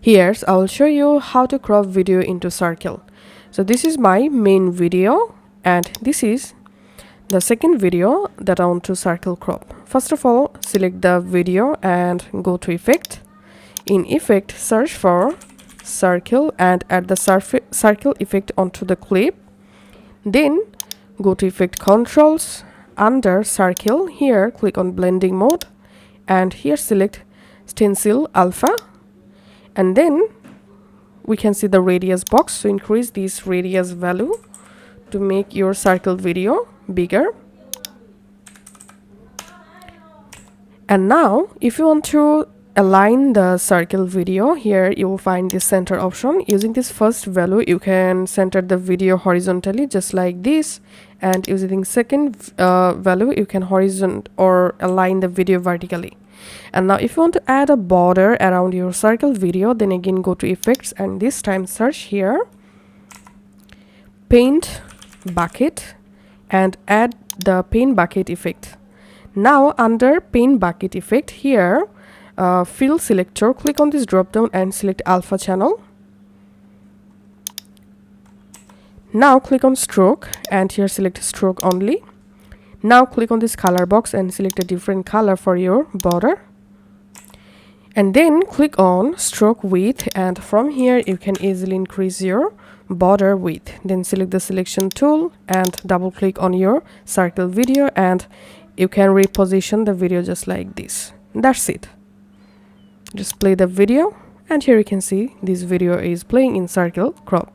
Here, I will show you how to crop video into circle. So this is my main video and this is the second video that I want to circle crop. First of all, select the video and go to Effect. In Effect, search for circle and add the circle effect onto the clip. Then go to Effect Controls. Under Circle, here click on Blending Mode and here select Stencil Alpha. And then we can see the radius box, so increase this radius value to make your circle video bigger. And now if you want to align the circle video, here you will find the center option. Using this first value, you can center the video horizontally just like this, and using second value, you can horizontal or align the video vertically. And now if you want to add a border around your circle video, then again go to Effects and this time search here Paint Bucket and add the Paint Bucket effect. Now under Paint Bucket effect, here Fill Selector, click on this drop down and select Alpha Channel. Now click on Stroke and here select Stroke only. Now click on this color box and select a different color for your border. And then click on Stroke Width, and from here you can easily increase your border width. Then select the selection tool and double click on your circle video and you can reposition the video just like this. That's it. Just play the video and here you can see this video is playing in circle crop.